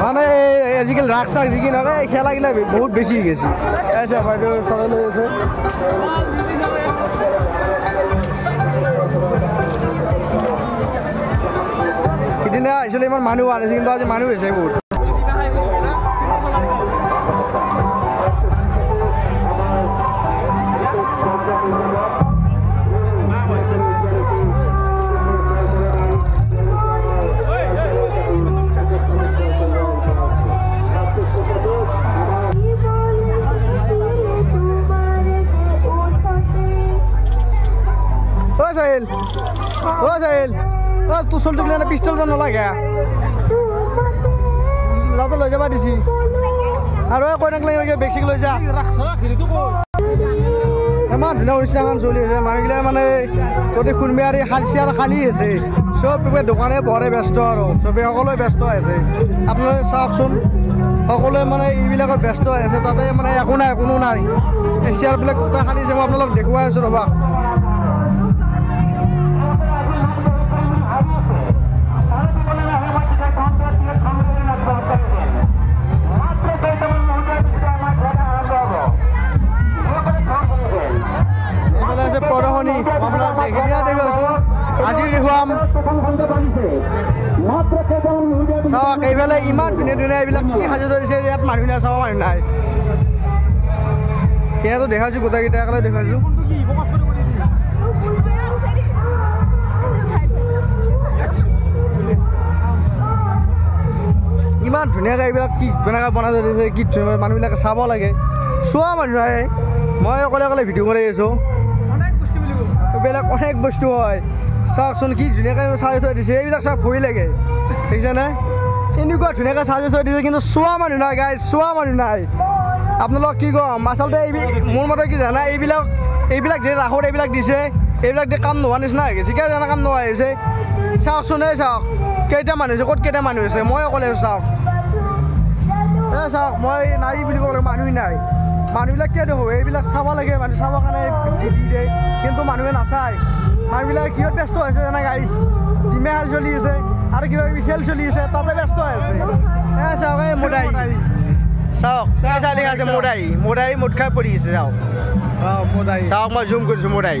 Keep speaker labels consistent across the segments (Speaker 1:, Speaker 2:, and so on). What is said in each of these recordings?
Speaker 1: মানে আজিকালি ৰাস চাক যি কি নহয় খেলা গিলা বহুত বেছি হৈ গৈছে আছে বাইদেউ চলাই লৈ আছে সিদিনা আহিছিলে ইমান মানুহ আনিছে কিন্তু আজি মানুহ হৈছে বহুত তোৰ চলটো বোলে পিষ্টল যেন নালাগে যাতে লৈ যাবা দিছি আৰু কৈ নালাগে বেগ চেগ লৈ যা ইমান ধুনীয়া অনুষ্ঠান চলি আছে মানুহগিলা মানে তহঁতি খুনমিয়াৰী খালচিয়াৰ খালী আছে চব দোকানে বৰে ব্যস্ত আৰু চবে সকলোৱে ব্যস্ত আছে আপোনালোকে চাওকচোন সকলোৱে মানে এইবিলাকত ব্যস্ত হৈ আছে তাতে মানে একো নাই কোনো নাই চেয়াৰবিলাক খালী আছে মই আপোনালোক দেখুৱাই আছোঁ ৰ'বা পৰহনি আপোনাৰ দেখি আছোঁ আজি দেখুৱাম চাওক এইফালে ইমান ধুনীয়া ধুনীয়া এইবিলাক কি সাজি ধৰিছে ইয়াত মানুহ নাই চাব মানুহ নাই সেয়াতো দেখাইছোঁ গোটেইকেইটা একেলগে দেখুৱাইছোঁ ইমান ধুনীয়াকৈ এইবিলাক কি কেনেকৈ বনাই ধৰিছে কি মানুহবিলাকে চাব লাগে চোৱা মানুহ নাই মই অকলে অকলে ভিডিঅ' কৰি আছোঁ এইবিলাক অনেক বস্তু হয় চাওকচোন কি ধুনীয়াকৈ চাই থৈ দিছে এইবিলাক চাই ভয় লাগে দেখিছেনে এনেকুৱা ধুনীয়াকৈ চাই থৈ দিছে কিন্তু চোৱা মানুহ নাই গাইজ চোৱা মানুহ নাই আপোনালোকক কি ক'ম আচলতে মোৰ মতে কি জানা এইবিলাক যে ৰাসত এইবিলাক দিছে এইবিলাক দি কাম নোহোৱা নিচিনা হৈ গৈছে কিয় জানা কাম নোহোৱা হৈছে চাওকচোন এই চাওক কেইটা মানুহ হৈছে ক'ত কেইটা মানুহ হৈছে মই অকলে চাওক এই চাওক মই নাই বুলি ক'ব লাগে মানুহ নাই মানুহবিলাক কিয় দেখোঁ এইবিলাক চাব লাগে মানুহ চাবৰ কাৰণে দি দিয়ে কিন্তু মানুহে নাচায় মানুহবিলাক কিহত ব্যস্ত হৈছে জানা গাইজ ডিমে খেল চলি আছে আৰু কিবা কিবি খেল চলি আছে তাতে ব্যস্ত হৈ আছে এই চাওক এই মোদাই চাওক চালি আছে মোদাই মুঠ খাই পৰি আছে চাওক মোদাই চাওক মই জুম কৰিছোঁ মোদাই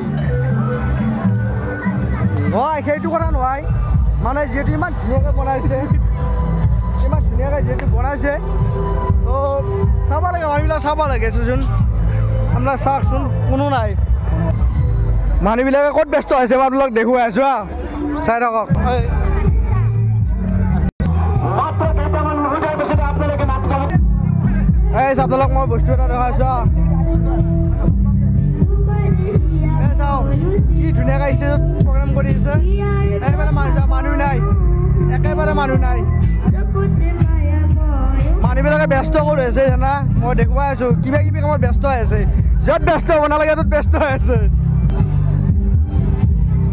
Speaker 1: নহয় সেইটো কথা নহয় মানে যিহেতু ইমান ধুনীয়াকৈ বনাইছে তো চাব লাগে মানুহবিলাক চাব লাগে চোন আপোনাৰ চাওকচোন কোনো নাই মানুহবিলাকে ক'ত ব্যস্ত হৈছে মই আপোনালোক দেখুৱাই আছোঁ চাই থাকক এই আপোনালোক মই বস্তু এটা দেখাইছোঁ এই চাওক কি ধুনীয়াকৈ ষ্টেজত প্ৰগ্ৰাম কৰি আছে একেবাৰে মানুহ নাই একেবাৰে মানুহ নাই মানুহবিলাকে ব্যস্ত কৰি আছে জানা মই দেখুৱাই আছোঁ কিবা কিবি কামত ব্যস্ত হৈ আছে য'ত ব্যস্ত হ'ব নালাগে ত'ত ব্যস্ত হৈ আছে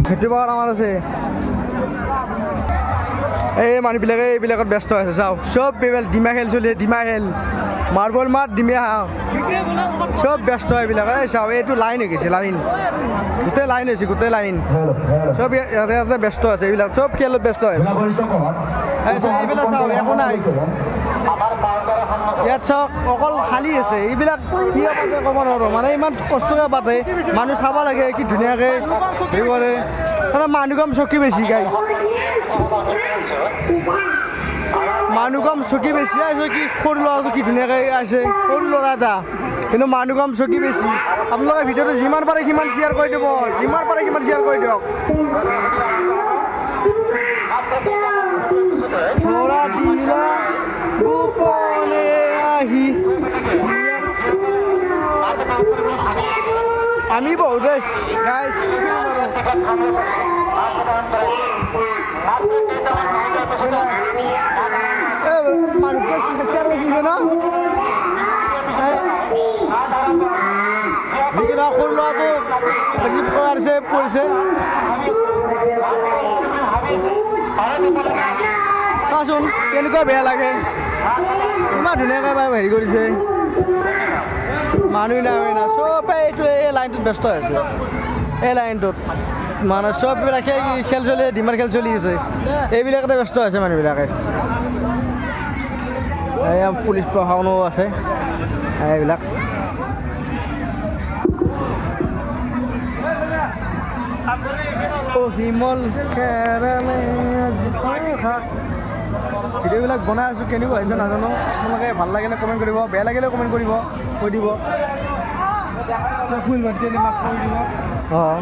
Speaker 1: সেইটো বাৰু আমাৰ আছে এই মানুহবিলাকে এইবিলাকত ব্যস্ত হৈ আছে চাওক চব ডিমা খেল চলি ডিমা খেল মাৰ্বল মাত ডিমা চব ব্যস্ত এইবিলাক এই চাওক এইটো লাইন হৈ গৈছে লাইন গোটেই লাইন হৈছে গোটেই লাইন চব ইয়াতে ইয়াতে ব্যস্ত আছে এইবিলাক চব খেলত ব্যস্ত আছে এইবিলাক চাওক একো নাই ইয়াত চাওক অকল খালী আছে এইবিলাক কি পাতে ক'ব নোৱাৰোঁ মানে ইমান কষ্টকৈ পাতে মানুহ চাব লাগে কি ধুনীয়াকৈ হেৰি কৰে মানে মানুহ কম চকী বেছি গাই মানুহ কম চকী বেছি আছে কি সৰু ল'ৰাটো কি ধুনীয়াকৈ আছে সৰু ল'ৰা এটা কিন্তু মানুহ কম চকী বেছি আপোনালোকে ভিডিঅ'টো যিমান পাৰে সিমান শ্বেয়াৰ কৰি দিব যিমান পাৰে সিমান শ্বেয়াৰ কৰি দিয়ক ধৰা দিলা গোপনে আহি আমি বহুত গাইজ মানুষকে শ্বেয়াৰ কৰিছে ন যিকেইটা সৰু ল'ৰাটো কৰিছে পৰিছে চাচোন কেনেকুৱা বেয়া লাগে ইমান ধুনীয়াকৈ হেৰি কৰিছে মানুহ নাই চবেই এইটো এই লাইনটোত ব্যস্ত হৈ আছে এই লাইনটোত মানে চববিলাকে খেল চলি ডিমাৰ খেল চলি আছে এইবিলাকতে ব্যস্ত আছে মানুহবিলাকে এয়া পুলিচ প্ৰশাসনো আছে এইবিলাক হিমল ভিডিঅ'বিলাক বনাই আছোঁ কেনেকুৱা হৈছে নাজানো আপোনালোকে ভাল লাগিলে কমেণ্ট কৰিব বেয়া লাগিলে কমেণ্ট কৰিব কৈ দিব ফুল মাতি মাক কৈ দিব অঁ